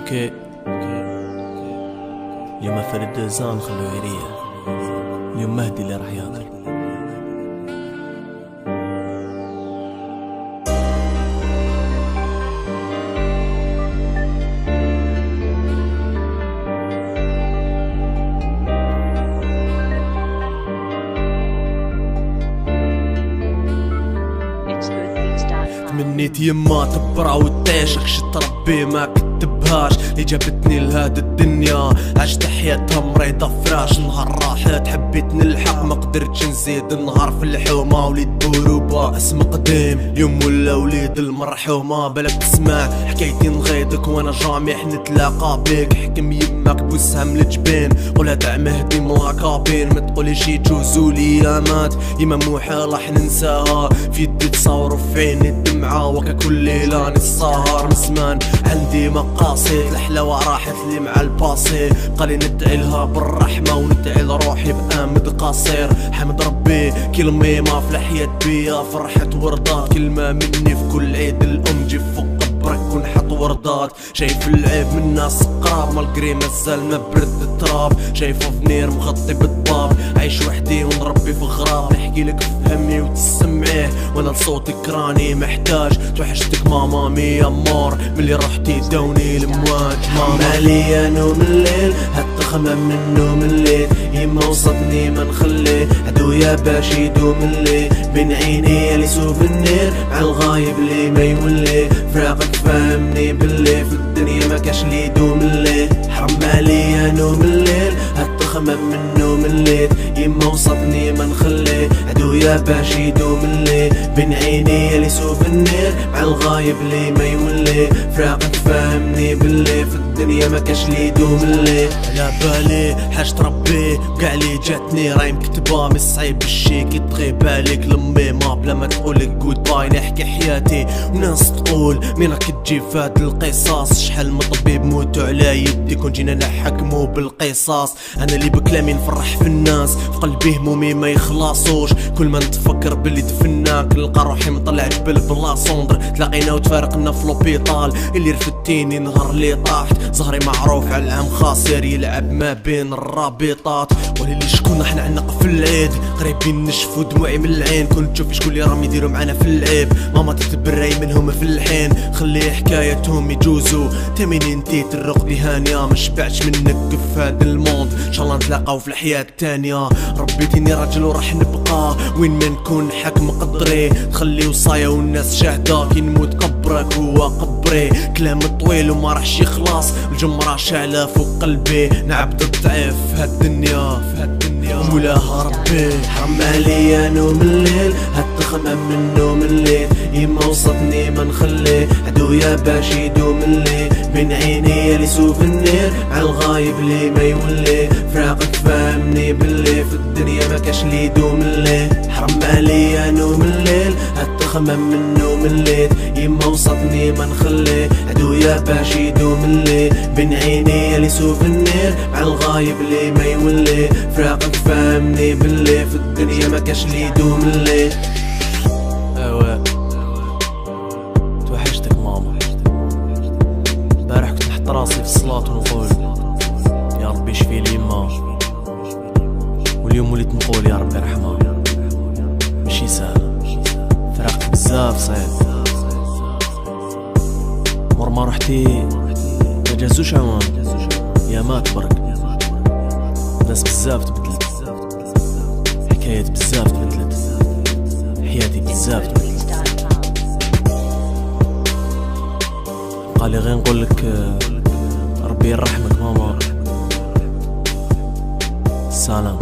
اوكي اليوم فرد دزان خلو يريح. اليوم مهدي اللي راح ياكل. تمنيت يما تبرع وتعيشك شي تربي ما كتبهاش اللي جابتني لهاد الدنيا عشت حياتها مريضة فراش. نهار راحت حبيت نلحق ما قدرتش نزيد النهار في الحومة وليد بوروبا اسم قديم اليوم ولا وليد المرحومة. بالك تسمع حكايتي نغيضك وانا جامح نتلاقى بيك. حكم يماك بوسهم لجبين قولها تاع مهدي ملاكابين. ما تقوليش يجوزوا ليامات يما محال راح ننساها. في يدي تصور في عيني الدمعة وكا كل ليلة نسهر. من زمان عندي مقاصد الحلاوة راحت لي مع الباسي. بقالي ندعي لها بالرحمة وندعي لروحي بآمد قصير. حمد ربي كلمة ما في الحياة بيا فرحة وردات. كلمة مني في كل عيد الأم جي فوق قبرك ونحط وردات. شايف العيب من ناس قراب مالقري مازال ما برد التراب. شايفه فنير مغطي بالضباب عايش وحدي ونربي في غراب. نحكي لك فهمني وتسمعيه وانا لصوتك راني محتاج. توحشتك ماما ميا مور ملي رحتي داوني المواج. ماما ليا نوم الليل هالتخمم من نوم الليل. يما وصتني ما نخليه عدويا باش يدوم الليل. بين عيني اللي سوفنير مع الغايب اللي ما يولي. فراقك فهمني باللي في الدنيا ما كاش لي يدوم الليل. حرام عليا نوم الليل هالتخمم من نوم الليل. يما وصتني ما نخليه عدويا باش يدوم الليل. بين عيني اللي سوفنير مع الغايب اللي ما يولي. فراقك فهمني باللي في الدنيا ما كاش لي يدوم الليل. على بالي حاجة ربي وكاع لي جاتني راهي مكتبة من الصعيب الشي كي تغيب عليك لمي ما بلا ما تقولك جود باي. نحكي حياتي وناس تقول مين راك تجي فهاد القصاص. شحال من طبيب موتو على يدي كون جينا نحكمو بالقصاص. انا اللي بكلامي نفرح في الناس في قلبي همومي ما يخلصوش. كل ما نتفكر باللي دفناك نلقى روحي مطلع جبل بلا صندر. تلاقينا وتفارقنا في لوبيطال اللي رفدتيني نهار اللي طاحت. زهري معروف على العام خاسر يلعب ما بين الرابطات. ولي شكون راح نعنق في العيد قريبين نشفو دموعي من العين. كنت تشوف شكون اللي راهم يديروا معانا في العيب. ماما تتبري منهم في الحين خلي حكايتهم يجوزوا. تميني انتي ترقدي هانية ما شبعتش منك في هاد الموند. ان شاء الله نتلاقاو في الحياة التانية. ربيتيني راجل وراح نبقى وين ما نكون حكم قدري. تخلي وصايا والناس شاهدة كي نموت قبرك هو قبري. كلام طويل وما راحش يخلص الجمرة شعلة فوق قلبي. نعبد الضعيف في هالدنيا مولاها ربي. حرام عليا نوم الليل هالتخمم من نوم الليل. يما وصتني ما نخليه عدويا باش يدوم الليل. بين عيني اللي سوفنير مع الغايب اللي ما يولي. فراقك فهمني باللي في الدنيا ما كاش لي يدوم الليل. حرام عليا نوم الليل هالتخمم من نوم الليل. يما وصتني ما نخليه عدويا باش يدوم الليل. بين عيني اللي سوفنير مع الغايب اللي ما يولي. فراقك فهمني باللي في الدنيا ما كاش لي يدوم الليل. ايوا توحشتك ماما. بارح كنت نحط راسي في الصلاة ونقول يا ربي شفي لي يما. واليوم وليت نقول يا ربي رحمة. ماشي سهل فراقك بزاف صعيب. مور ما رحتي ما جازوش عوام يا مات برك. ناس بزاف تبدلت حكايات بزاف تبدلت حياتي بزاف تبدلت. قالي غير نقولك ربي يرحمك ماما. سلام.